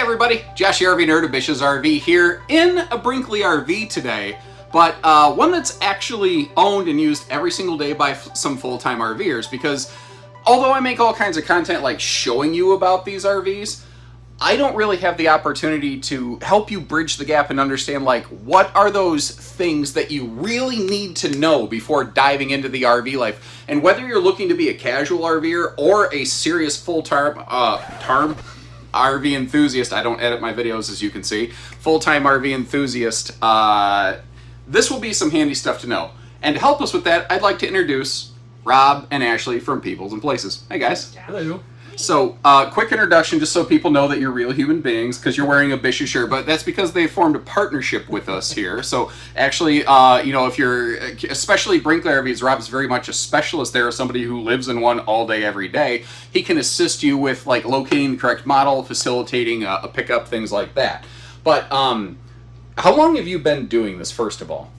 everybody, Josh the RV Nerd of Bish's RV here in a Brinkley RV today, but one that's actually owned and used every single day by some full-time RVers, because although I make all kinds of content like showing you about these RVs, I don't really have the opportunity to help you bridge the gap and understand like what are those things that you really need to know before diving into the RV life. And whether you're looking to be a casual RVer or a serious full-time RV enthusiast, I don't edit my videos as you can see, full-time RV enthusiast, this will be some handy stuff to know. And to help us with that, I'd like to introduce Rob and Ashley from Peeples and Places. Hey guys. Hello. So, quick introduction just so people know that you're real human beings, because you're wearing a Bish shirt, but that's because they formed a partnership with us here. So, actually, you know, if you're, especially Brinkley RVs, Rob's very much a specialist there, somebody who lives in one all day, every day. He can assist you with, like, locating the correct model, facilitating a pickup, things like that. But, how long have you been doing this, first of all?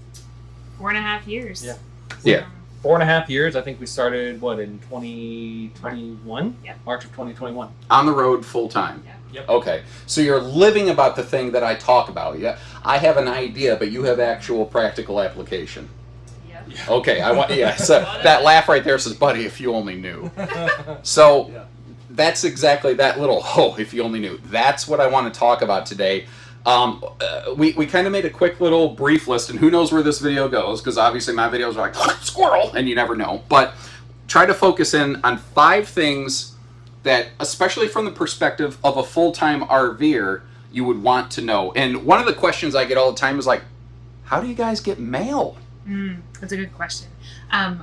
4.5 years. Yeah. Yeah. 4.5 years. I think we started, what, in 2021? Yeah. March of 2021. On the road full time? Yeah. Yep. Okay. So you're living about the thing that I talk about. Yeah. I have an idea, but you have actual practical application. Yeah. Okay. I want, yeah. So that laugh right there says, buddy, if you only knew. So Yeah. that's exactly that little, oh, if you only knew. That's what I want to talk about today. We kind of made a quick little brief list, and who knows where this video goes, because obviously my videos are like, squirrel, and you never know. But try to focus in on 5 things that, especially from the perspective of a full-time RVer, you would want to know. And one of the questions I get all the time is like, how do you guys get mail? That's a good question.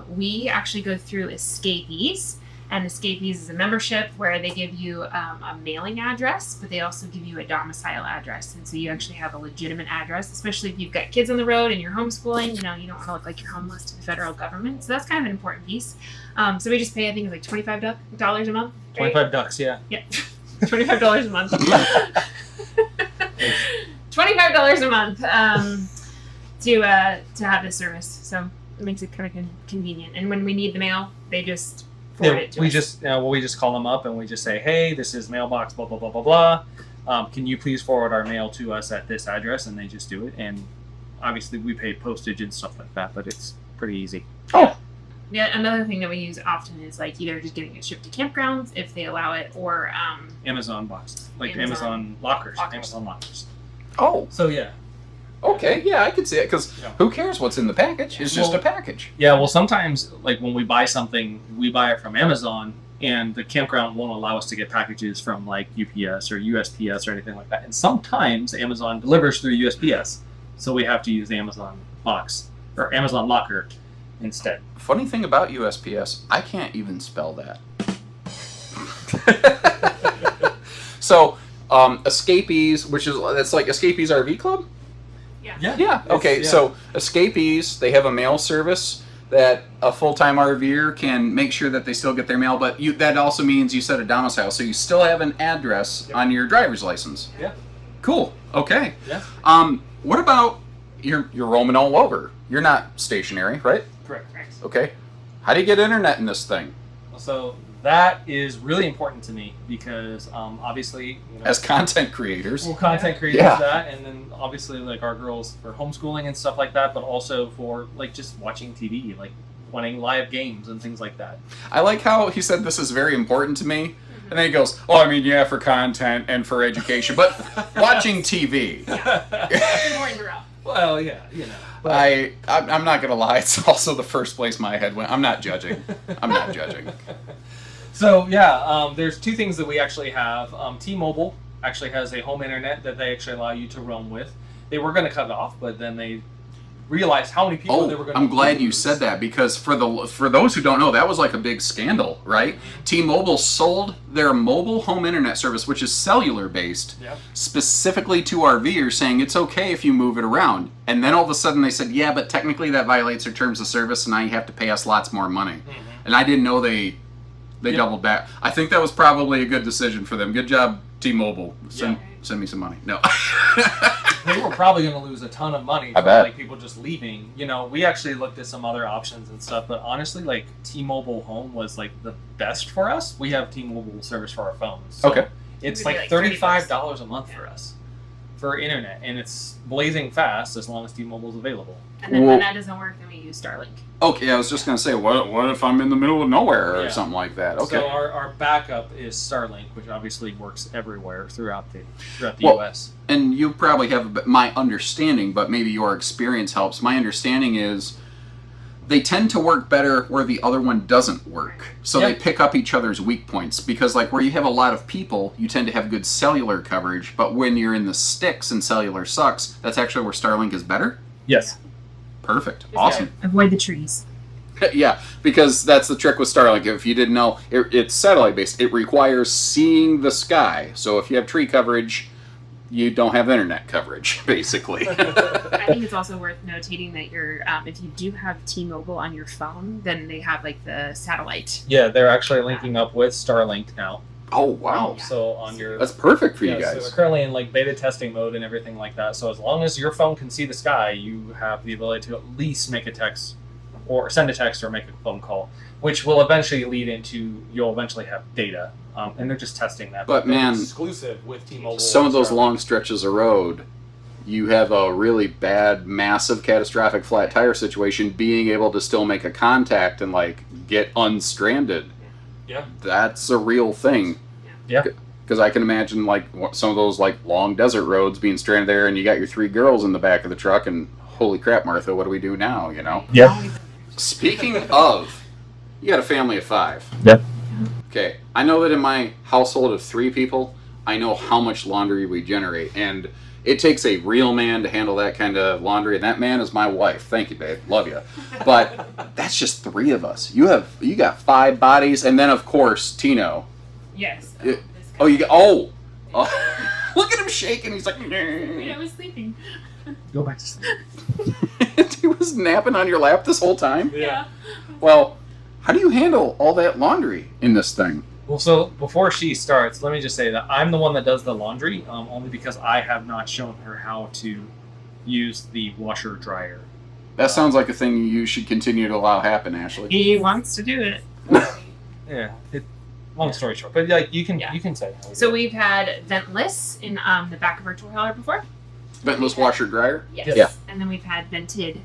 We actually go through Escapees. And Escapees is a membership where they give you a mailing address, but they also give you a domicile address. And so you actually have a legitimate address, especially if you've got kids on the road and you're homeschooling. You know, you don't want to look like you're homeless to the federal government. So that's kind of an important piece. So we just pay, I think, like $25 a month. Right? 25 ducks, yeah. Yeah, $25 a month. $25 a month to have this service. So it makes it kind of convenient. And when we need the mail, they just We just call them up and we just say, hey, this is mailbox, blah, blah, blah, blah, blah. Can you please forward our mail to us at this address? And they just do it. And obviously we pay postage and stuff like that, but it's pretty easy. Oh. Yeah, another thing that we use often is like either just getting it shipped to campgrounds if they allow it, or Amazon boxes, like Amazon lockers. Amazon lockers. Oh. So yeah. Okay, yeah, I can see it, because Yeah. who cares what's in the package? It's just a package. Yeah, well, sometimes, like, when we buy something, we buy it from Amazon, and the campground won't allow us to get packages from, like, UPS or USPS or anything like that. And sometimes Amazon delivers through USPS, so we have to use the Amazon box, or Amazon locker instead. Funny thing about USPS, I can't even spell that. So, Escapees, that's like Escapees RV Club? Yeah. Okay. So Escapees, they have a mail service that a full-time RVer can make sure that they still get their mail, but that also means you set a domicile, so you still have an address on your driver's license. Yeah. Cool. Okay. Yeah. What about you're roaming all over? You're not stationary, right? Correct. Okay. How do you get internet in this thing? So that is really important to me because obviously, you know, As content creators. well, content creators, Yeah. that, and then obviously like our girls for homeschooling and stuff like that, but also for like just watching TV, like playing live games and things like that. I like how he said this is very important to me, and then he goes, "Oh, I mean, yeah, for content and for education, but watching TV." It's important to Rob. Well, yeah, you know. But I'm not gonna lie. It's also the first place my head went. I'm not judging. So yeah, there's 2 things that we actually have. T-Mobile actually has a home internet that they actually allow you to roam with. They were going to cut it off, but then they realized how many people they were going to. I'm glad you said that, because for those who don't know, that was like a big scandal, right? Mm-hmm. T-Mobile sold their mobile home internet service, which is cellular based, specifically to RVers, saying it's okay if you move it around. And then all of a sudden they said, yeah, but technically that violates their terms of service, and now you have to pay us lots more money. Mm-hmm. And I didn't know they doubled back. I think that was probably a good decision for them. Good job, T-Mobile. Send me some money. No. They were probably going to lose a ton of money from like people just leaving. You know, we actually looked at some other options and stuff, but honestly, like T-Mobile Home was like the best for us. We have T-Mobile service for our phones. So Okay. It's Maybe like $30. $35 a month for us for internet, and it's blazing fast as long as T-Mobile's available. And then when that doesn't work, then we use Starlink. Okay, I was just gonna say, what if I'm in the middle of nowhere or something like that? Okay. So our backup is Starlink, which obviously works everywhere throughout the U.S. And you probably have my understanding, but maybe your experience helps. My understanding is they tend to work better where the other one doesn't work. So they pick up each other's weak points. Because like where you have a lot of people, you tend to have good cellular coverage. But when you're in the sticks and cellular sucks, that's actually where Starlink is better? Yes. Perfect. Awesome. Avoid the trees. Yeah, because that's the trick with Starlink. If you didn't know, it's satellite-based. It requires seeing the sky. So if you have tree coverage, you don't have internet coverage, basically. I think it's also worth notating that if you do have T-Mobile on your phone, then they have like the satellite. Yeah, they're actually linking up with Starlink now. Oh, wow. So on your... That's perfect for you guys. So we're currently in like beta testing mode and everything like that. So as long as your phone can see the sky, you have the ability to at least make a text or send a text or make a phone call, which will eventually lead into you'll eventually have data. And they're just testing that. But man, exclusive with T-Mobile. Some of those long stretches of road, you have a really bad, massive, catastrophic flat tire situation. Being able to still make a contact and like get unstranded, that's a real thing. Yeah. Because I can imagine like some of those like long desert roads being stranded there, and you got your 3 girls in the back of the truck, and holy crap, Martha, what do we do now? You know. Yeah. Speaking of, you got a family of 5. Yep. Okay, I know that in my household of 3 people, I know how much laundry we generate, and it takes a real man to handle that kind of laundry, and that man is my wife. Thank you, babe. Love you. But that's just 3 of us. You got 5 bodies, and then of course Tino. Yes. You got look at him shaking. He's like, I was sleeping. Go back to sleep. He was napping on your lap this whole time. Yeah. Well, how do you handle all that laundry in this thing? Well, so before she starts, let me just say that I'm the one that does the laundry, only because I have not shown her how to use the washer dryer. That sounds like a thing you should continue to allow happen, Ashley. He wants to do it. Yeah. Long story short, but like you can say. So we've had ventless in the back of our toy hauler before. Ventless washer dryer. Yes. Yeah. And then we've had vented.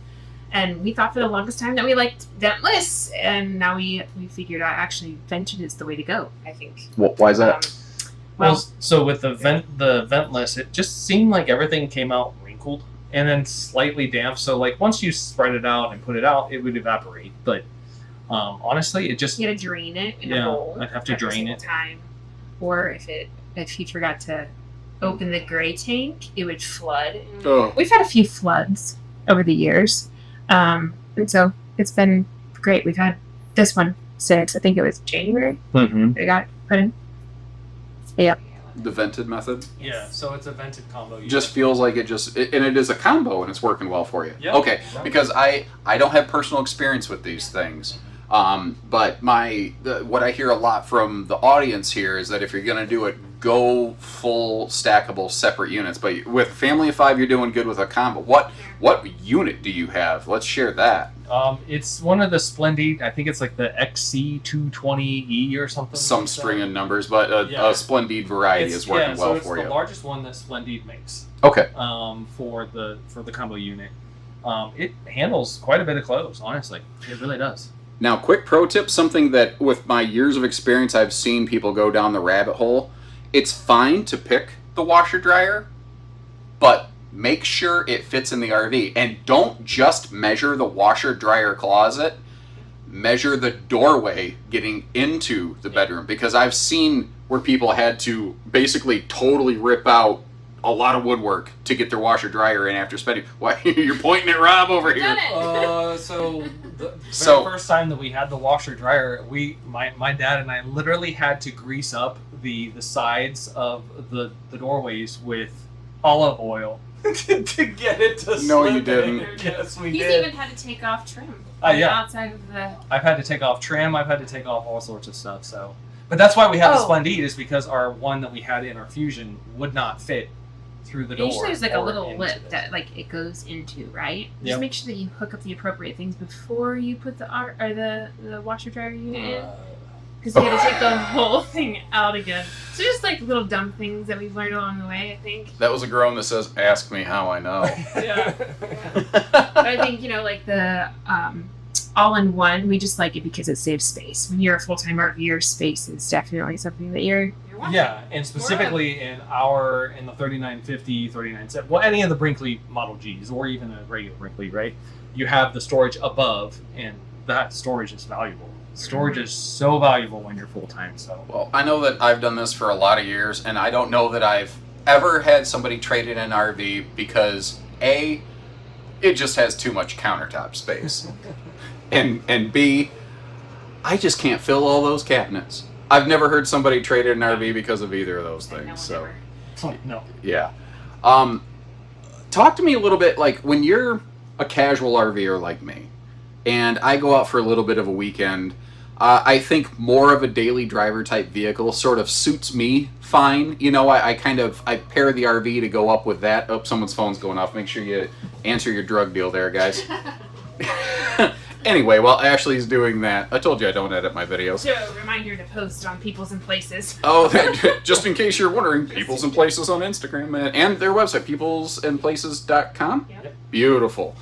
And we thought for the longest time that we liked ventless, and now we figured out actually vented is the way to go, I think. Well, why is that? So with the ventless, it just seemed like everything came out wrinkled and then slightly damp. So like once you spread it out and put it out, it would evaporate. But honestly, it just you gotta drain it in a bowl. I'd have to drain it time, or if you forgot to open the gray tank, it would flood. Oh. We've had a few floods over the years. And so it's been great. We've had this one since I think it was January. Mm-hmm. We got put in. Yep. The vented method? Yeah, so it's a vented combo. Just feels like and it is a combo and it's working well for you. Yep. Okay, because I don't have personal experience with these things. But what I hear a lot from the audience here is that if you're going to do it, go full stackable separate units. But with family of 5, you're doing good with a combo. What unit do you have? Let's share that. It's one of the Splendid. I think it's like the XC220E or something. Some string of numbers, but a Splendid variety is working well for you. It's the largest one that Splendid makes. Okay. For the combo unit, it handles quite a bit of clothes. Honestly, it really does. Now, quick pro tip, something that with my years of experience, I've seen people go down the rabbit hole. It's fine to pick the washer dryer, but make sure it fits in the RV. And don't just measure the washer dryer closet, measure the doorway getting into the bedroom. Because I've seen where people had to basically totally rip out a lot of woodwork to get their washer dryer in after spending. Why you're pointing at Rob over here? So the very first time that we had the washer dryer, my dad and I literally had to grease up the sides of the doorways with olive oil to get it to slip. No, you didn't. Yes, we He's did. even had to take off trim on the outside of the. I've had to take off trim. I've had to take off all sorts of stuff. So, but that's why we have the Splendid, is because our one that we had in our Fusion would not fit through the door. Usually there's like a little lip that like it goes into, right? Just make sure that you hook up the appropriate things before you put the washer dryer unit in. because we had to take the whole thing out again. So just like little dumb things that we've learned along the way, I think. That was a groan that says, "Ask me how I know." Yeah. But I think, like the all-in-one, we just like it because it saves space. When you're a full-time RVer, space is definitely something that you're wanting. Yeah, and specifically in the 3950, 3970, well, any of the Brinkley Model Gs, or even a regular Brinkley, right? You have the storage above, and that storage is valuable. Storage is so valuable when you're full-time, so. Well, I know that I've done this for a lot of years, and I don't know that I've ever had somebody trade in an RV because A, it just has too much countertop space. And B, I just can't fill all those cabinets. I've never heard somebody trade in an RV because of either of those things. So, No. yeah. Talk to me a little bit, like when you're a casual RVer like me, and I go out for a little bit of a weekend, I think more of a daily driver type vehicle sort of suits me fine. I pair the RV to go up with that. Oh, someone's phone's going off. Make sure you answer your drug deal there, guys. Anyway, while Ashley's doing that, I told you I don't edit my videos. So a reminder to post on Peoples and Places. Oh, just in case you're wondering, Peoples and Places on Instagram and their website, peoplesandplaces.com. Yep. Beautiful.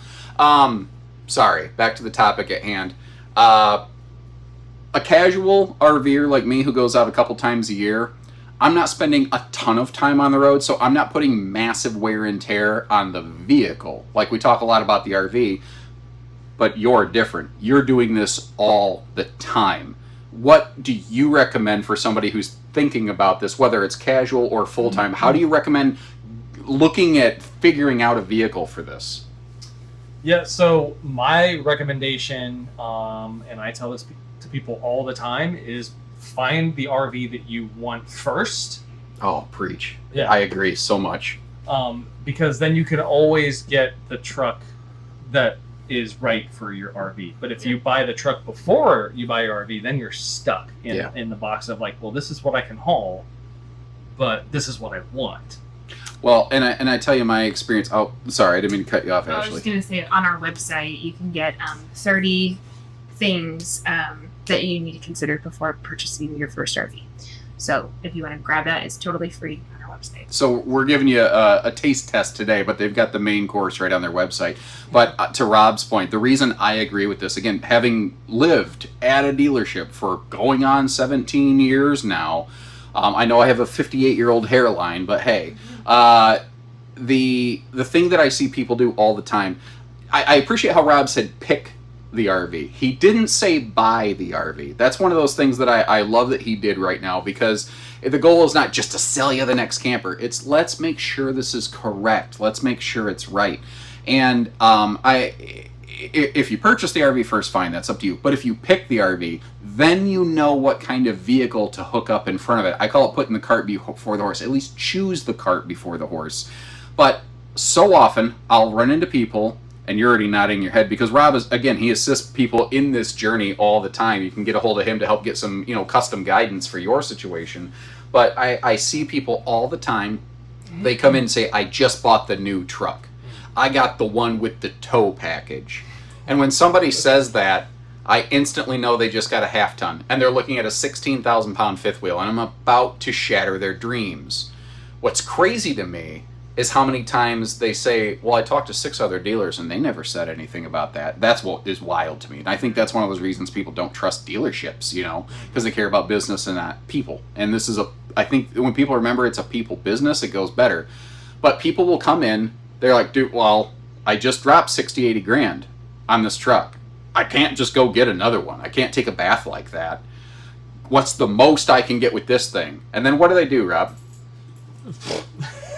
Sorry, back to the topic at hand. A casual RVer like me who goes out a couple times a year, I'm not spending a ton of time on the road, so I'm not putting massive wear and tear on the vehicle. Like we talk a lot about the RV, but you're different. You're doing this all the time. What do you recommend for somebody who's thinking about this, whether it's casual or full-time? How do you recommend looking at figuring out a vehicle for this? Yeah, so my recommendation, and I tell this to people all the time, is find the RV that you want first. Oh, preach. Yeah. I agree so much. Because then you can always get the truck that is right for your RV. But if you buy the truck before you buy your RV, then you're stuck in the box of like, well, this is what I can haul, but this is what I want. Well, and I tell you my experience. Oh, sorry, I didn't mean to cut you off, I was Ashley. just going to say, on our website, you can get 30 things that you need to consider before purchasing your first RV. So if you want to grab that, it's totally free on our website. So we're giving you a taste test today, but they've got the main course right on their website. But to Rob's point, the reason I agree with this, again, having lived at a dealership for going on 17 years now, I know I have a 58-year-old hairline, but hey, the thing that I see people do all the time, I appreciate how Rob said pick the RV. He didn't say buy the RV. That's one of those things that I love that he did right now, because the goal is not just to sell you the next camper. It's let's make sure this is correct. Let's make sure it's right. And if you purchase the RV first, fine, that's up to you. But if you pick the RV, then you know what kind of vehicle to hook up in front of it. I call it putting the cart before the horse. At least choose the cart before the horse. But so often, I'll run into people, and you're already nodding your head, because Rob is, again, he assists people in this journey all the time. You can get a hold of him to help get some, custom guidance for your situation. But I see people all the time, they come in and say, I just bought the new truck. I got the one with the tow package. And when somebody says that, I instantly know they just got a half ton, and they're looking at a 16,000 pound fifth wheel, and I'm about to shatter their dreams. What's crazy to me is how many times they say, well, I talked to 6 other dealers and they never said anything about that. That's what is wild to me. And I think that's one of those reasons people don't trust dealerships, because they care about business and not people. And this is I think when people remember it's a people business, it goes better. But people will come in, they're like, dude, well, I just dropped 60, 80 grand on this truck. I can't just go get another one. I can't take a bath like that. What's the most I can get with this thing? And then what do, Rob?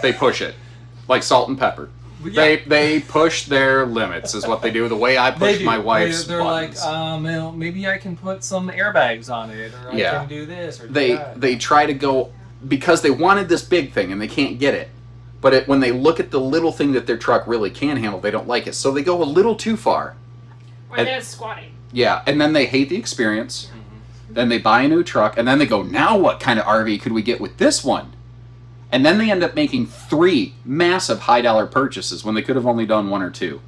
They push it. Like salt and pepper. Yeah. They push their limits is what they do. The way I push my wife's they're buttons. Like, maybe I can put some airbags on it, or I can do this, or do that. They try to go, because they wanted this big thing and they can't get it. But when they look at the little thing that their truck really can handle, they don't like it. So they go a little too far. Or they're squatting. Yeah, and then they hate the experience. Mm-hmm. Then they buy a new truck, and then they go, now what kind of RV could we get with this one? And then they end up making 3 massive high-dollar purchases when they could have only done 1 or 2.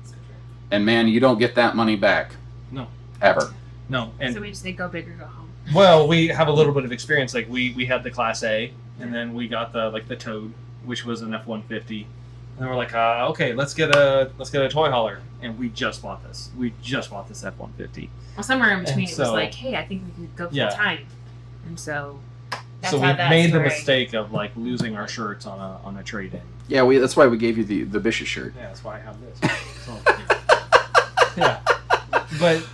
And man, you don't get that money back. No. Ever. No. And so we just say go big or go home. Well, we have a little bit of experience. Like we had the Class A, and then we got the Toad, which was an F-150. And we're like, okay, let's get a toy hauler, and we just bought this. We just bought this F-150. Well, somewhere in between, And it was like, hey, I think we could go full time, and so. That's So how we that made the story- mistake of like losing our shirts on a trade-in. Yeah, that's why we gave you the Bish shirt. Yeah, that's why I have this. So, yeah. But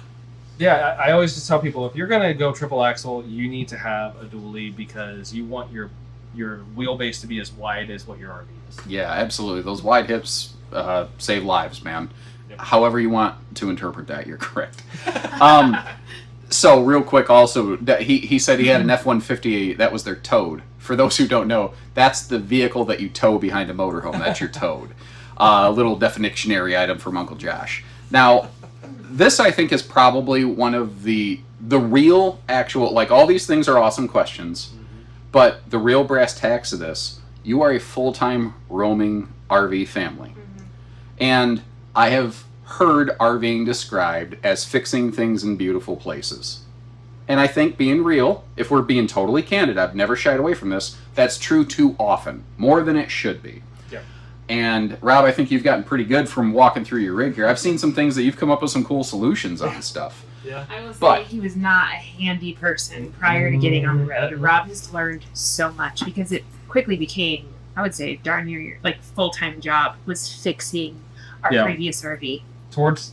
yeah, I always just tell people, if you're gonna go triple axle, you need to have a dually because you want your wheelbase to be as wide as what your RV is. Yeah, absolutely. Those wide hips save lives, man. Yep. However you want to interpret that, you're correct. So real quick, also, he said he had an F-150. That was their Toad. For those who don't know, that's the vehicle that you tow behind a motorhome. That's your Toad. A little definitionary item from Uncle Josh. Now, this I think is probably one of the real actual, like, all these things are awesome questions, but the real brass tacks of this, you are a full-time roaming RV family. And I have heard RVing described as fixing things in beautiful places. And I think, being real, if we're being totally candid, I've never shied away from this, that's true too often, more than it should be. Yeah. And Rob, I think you've gotten pretty good from walking through your rig here. I've seen some things that you've come up with some cool solutions on stuff. Yeah. I will say But- he was not a handy person prior to getting on the road. Rob has learned so much because it quickly became, I would say, darn near like full-time job was fixing our Yeah. previous RV. Towards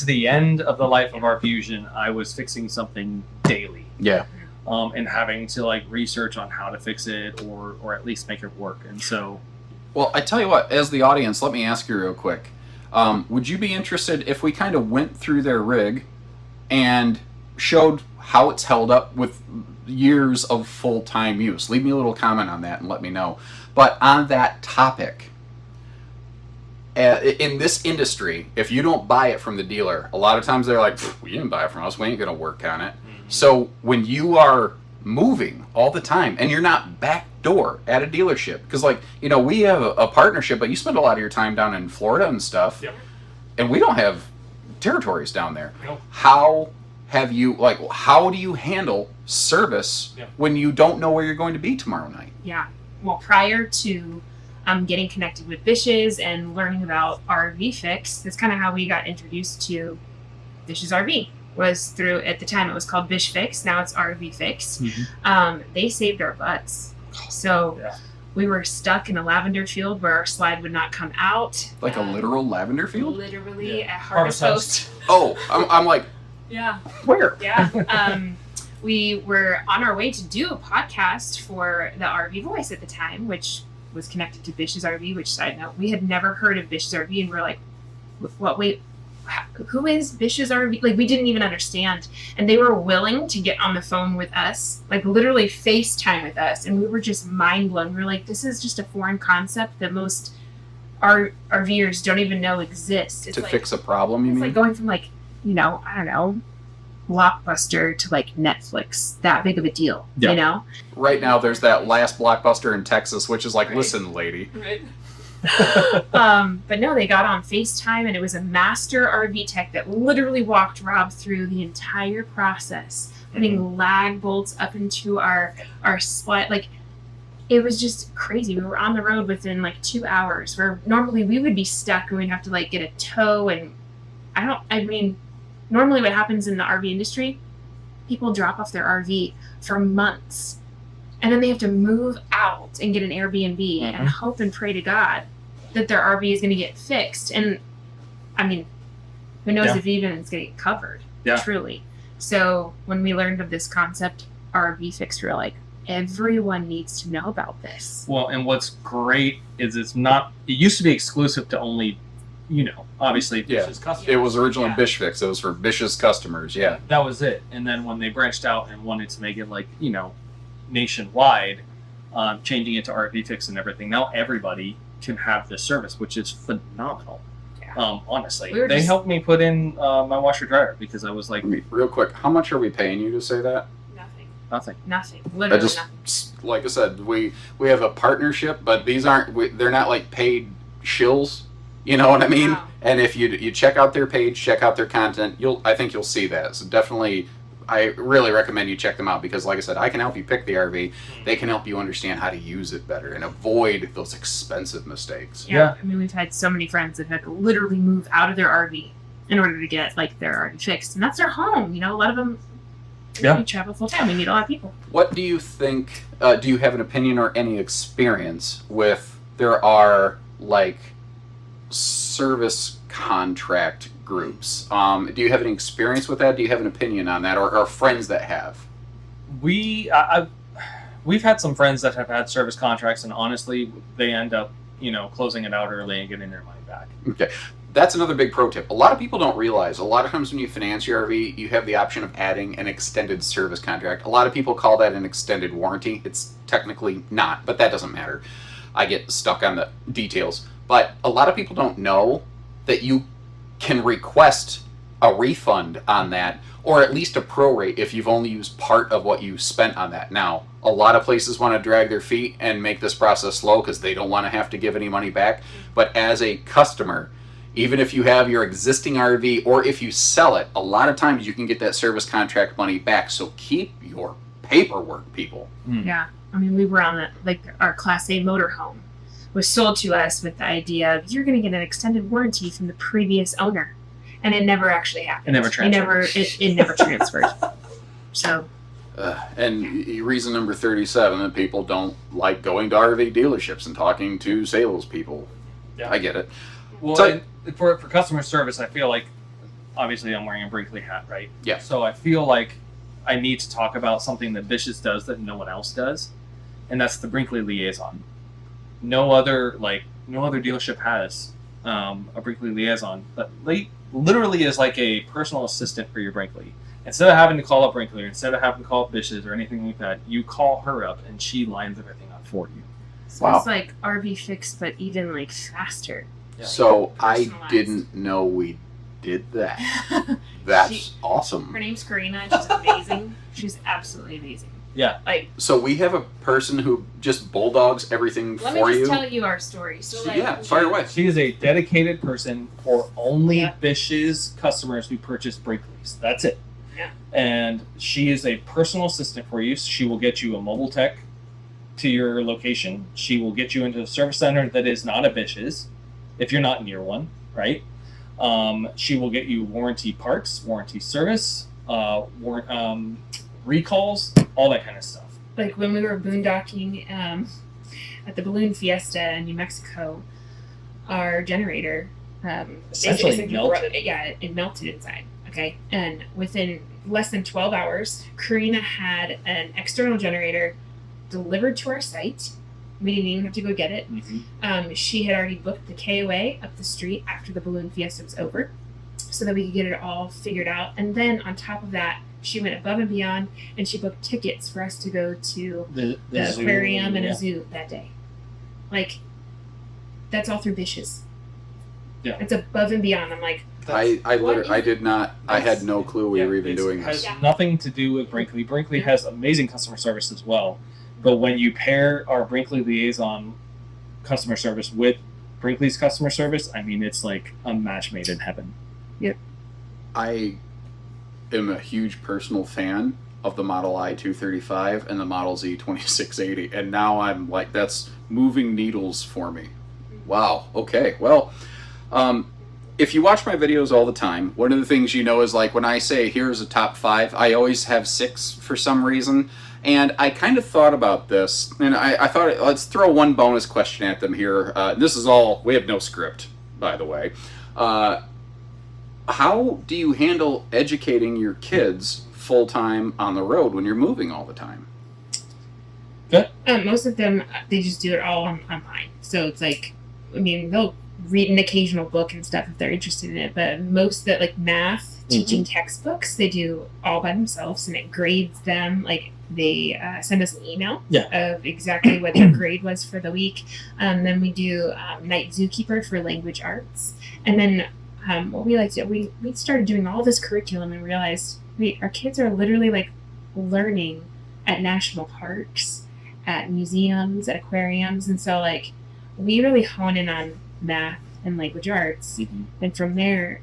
the end of the life of our Fusion, I was fixing something daily. Yeah. And having to like research on how to fix it or at least make it work. And so Well, I tell you what, as the audience, let me ask you real quick. Would you be interested if we kind of went through their rig and showed how it's held up with years of full-time use? Leave me a little comment on that and let me know. But on that topic, in this industry, if you don't buy it from the dealer, a lot of times they're like, "We didn't buy it from us, we ain't going to work on it." So when you are moving all the time and you're not backdoor at a dealership, because like, you know, we have a partnership, but you spend a lot of your time down in Florida and stuff. Yep. And we don't have territories down there. Nope. How do you handle service Yep. when you don't know where you're going to be tomorrow night? Yeah. Well, prior to getting connected with Bish's and learning about RV Fix, that's kind of how we got introduced to Bish's RV. Was through, at the time it was called Bish Fix, now it's RV Fix. They saved our butts. So Yeah. we were stuck in a lavender field where our slide would not come out. Like a literal lavender field? Literally Yeah. at Harvest Harvest Post. Oh, I'm like, Yeah. where? Yeah. We were on our way to do a podcast for the RV Voice at the time, which was connected to Bish's RV, which, side note, we had never heard of Bish's RV, and we're like, what, wait, who is Bish's RV? Like, we didn't even understand. And they were willing to get on the phone with us, like literally FaceTime with us, and we were just mind blown. We were like, this is just a foreign concept that most RVers don't even know exists. It's To like, fix a problem, you it's mean? like going from like, I don't know, Blockbuster to like Netflix, that big of a deal, Yeah. you know? Right now, there's that last Blockbuster in Texas, which is like, Right. listen, lady. Right. But no, they got on FaceTime, and it was a master RV tech that literally walked Rob through the entire process, putting lag bolts up into our slide. Like, it was just crazy. We were on the road within like 2 hours, where normally we would be stuck and we'd have to like get a tow. And normally what happens in the RV industry, people drop off their RV for months, and then they have to move out and get an Airbnb and hope and pray to God that their RV is going to get fixed. And I mean, who knows Yeah. if even it's going to get covered, Yeah. truly. So when we learned of this concept, RV Fix, we were like, everyone needs to know about this. Well, and what's great is it used to be exclusive to only, obviously Yeah. Bish's customers. It was originally Yeah. Bish Fix. It was for Bish's customers, yeah. That was it. And then when they branched out and wanted to make it like, nationwide, changing it to RV Fix and everything, now everybody can have this service, which is phenomenal. Yeah. Honestly, We were they just- helped me put in my washer dryer because I was like, I mean, real quick, how much are we paying you to say that? Nothing. nothing. Nothing. I Literally just, nothing. like I said, we have a partnership, but these they're not like paid shills. You know what I mean? Wow. And if you check out their page, check out their content, I think you'll see that. So definitely I really recommend you check them out because, like I said, I can help you pick the RV. They can help you understand how to use it better and avoid those expensive mistakes. Yeah. I mean, we've had so many friends that had to literally move out of their RV in order to get like their RV fixed, and that's their home. You know, a lot of them. Yeah. We travel full time. We meet a lot of people. What do you think? Do you have an opinion or any experience with there are like service contract groups? Do you have any experience with that? Do you have an opinion on that, or friends that have? We've had some friends that have had service contracts, and honestly, they end up, closing it out early and getting their money back. Okay. That's another big pro tip. A lot of people don't realize, a lot of times when you finance your RV, you have the option of adding an extended service contract. A lot of people call that an extended warranty. It's technically not, but that doesn't matter. I get stuck on the details. But a lot of people don't know that you can request a refund on that, or at least a prorate if you've only used part of what you spent on that. Now, a lot of places want to drag their feet and make this process slow because they don't want to have to give any money back. But as a customer, even if you have your existing RV or if you sell it, a lot of times you can get that service contract money back. So keep your paperwork, people. Yeah. I mean, we were on our Class A motorhome was sold to us with the idea of you're going to get an extended warranty from the previous owner. And it never actually happened. It never transferred. It never transferred. So. And reason number 37 that people don't like going to RV dealerships and talking to salespeople. Yeah. I get it. Well, So- for customer service, I feel like, obviously I'm wearing a Brinkley hat, right? Yeah. So I feel like I need to talk about something that Bish's does that no one else does, and that's the Brinkley liaison. No other dealership has a Brinkley liaison that literally is like a personal assistant for your Brinkley. Instead of having to call up Brinkley, or instead of having to call up Bish's or anything like that, you call her up and she lines everything up for you. So Wow. it's like RV fixed, but even like faster. Yeah. So I Personalized. didn't know we did that. That's awesome. Her name's Karina. She's amazing. She's absolutely amazing. Yeah. Like, So we have a person who just bulldogs everything let me for just you. tell you our story. So, like, Yeah, fire away. She is a dedicated person for only Yeah. Bish's customers who purchase Brinkley's. That's it. Yeah. And she is a personal assistant for you. She will get you a mobile tech to your location. She will get you into a service center that is not a Bish's, if you're not near one, right? She will get you warranty parts, warranty service, recalls, all that kind of stuff. Like when we were boondocking at the Balloon Fiesta in New Mexico, our generator Essentially basically melted. it melted inside. Okay, and within less than 12 hours, Karina had an external generator delivered to our site. We didn't even have to go get it. She had already booked the KOA up the street after the Balloon Fiesta was over, so that we could get it all figured out. And then on top of that, she went above and beyond, and she booked tickets for us to go to The zoo, aquarium and yeah. a zoo that day. Like, that's all through Bish's. Yeah. It's above and beyond. I'm like, I did not. I had no clue we were even It doing has this. Yeah. nothing to do with Brinkley. Brinkley has amazing customer service as well. But when you pair our Brinkley liaison customer service with Brinkley's customer service, I mean, it's like a match made in heaven. I am a huge personal fan of the Model I 235 and the Model Z 2680, and now I'm like, that's moving needles for me. Wow. Okay. Well, if you watch my videos all the time, one of the things you know is like when I say here's a top 5, I always have 6 for some reason. And I kind of thought about this, and I thought, let's throw one bonus question at them here. This is all, we have no script, by the way. How do you handle educating your kids full-time on the road when you're moving all the time? most of them, they just do it all online. So it's like, I mean, they'll read an occasional book and stuff if they're interested in it, but most that like math teaching textbooks, they do all by themselves, and it grades them. Like they send us an email of exactly what their grade was for the week. Then we do night zookeeper for language arts, and then what we like to we started doing all this curriculum and realized our kids are literally like learning at national parks, at museums, at aquariums, and so like we really hone in on math and language arts, and from there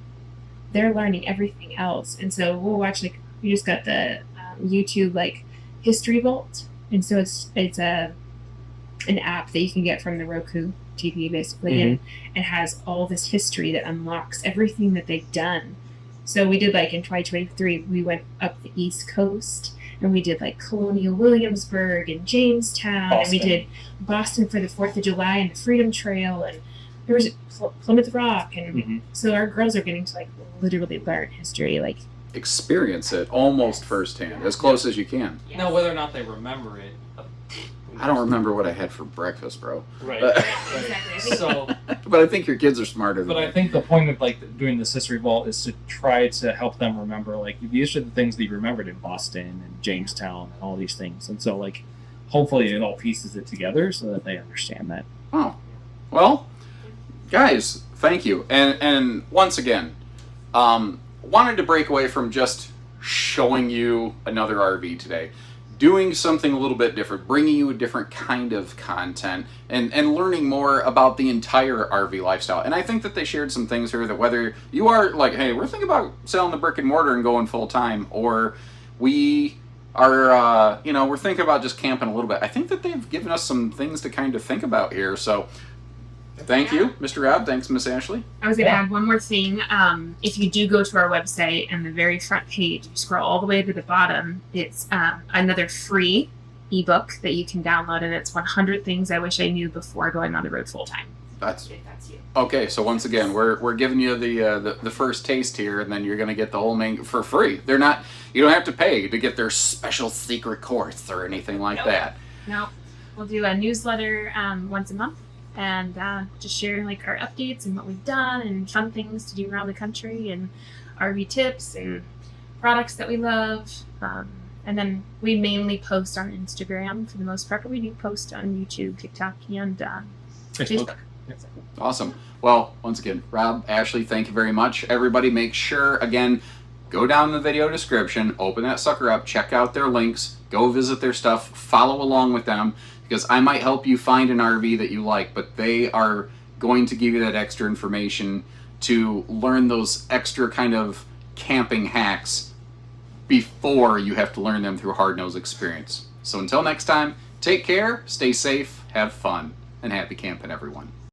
they're learning everything else. And so we'll watch like we just got the YouTube like History Vault, and so it's an app that you can get from the Roku TV basically, and it has all this history that unlocks everything that they've done. So we did like in 2023, we went up the East Coast and we did like Colonial Williamsburg and Jamestown, Boston. and we did Boston for the 4th of July and the Freedom Trail, and there was Plymouth Rock, and so our girls are getting to like literally learn history, like Experience it almost firsthand, as close as you can. Now, whether or not they remember it, I don't remember what I had for breakfast, bro. right? exactly. So, But I think your kids are smarter than but I think the point of like doing this history vault is to try to help them remember like these are the things that you remembered in Boston and Jamestown and all these things, and so like hopefully it all pieces it together so that they understand that. Oh, well, guys, thank you. And once again, wanted to break away from just showing you another RV today. Doing something a little bit different, bringing you a different kind of content, and learning more about the entire RV lifestyle. And I think that they shared some things here that whether you are like, hey, we're thinking about selling the brick and mortar and going full time, or we are, we're thinking about just camping a little bit. I think that they've given us some things to kind of think about here. So thank you, Mr. Rob. Thanks, Miss Ashley. I was going to add one more thing. If you do go to our website and the very front page, you scroll all the way to the bottom, it's another free ebook that you can download, and it's 100 Things I Wish I Knew Before Going on the Road Full Time. That's If that's you. okay. So once again, we're giving you the first taste here, and then you're gonna get the whole main for free. You don't have to pay to get their special secret course or anything like that. Nope. We'll do a newsletter once a month, and just share like our updates and what we've done and fun things to do around the country and RV tips and products that we love. And then we mainly post on Instagram for the most part, but we do post on YouTube, TikTok, and Facebook. Awesome. Well, once again, Rob, Ashley, thank you very much. Everybody, make sure again, go down in the video description, open that sucker up, check out their links, go visit their stuff, follow along with them. Because I might help you find an RV that you like, but they are going to give you that extra information to learn those extra kind of camping hacks before you have to learn them through hard-nosed experience. So until next time, take care, stay safe, have fun, and happy camping, everyone.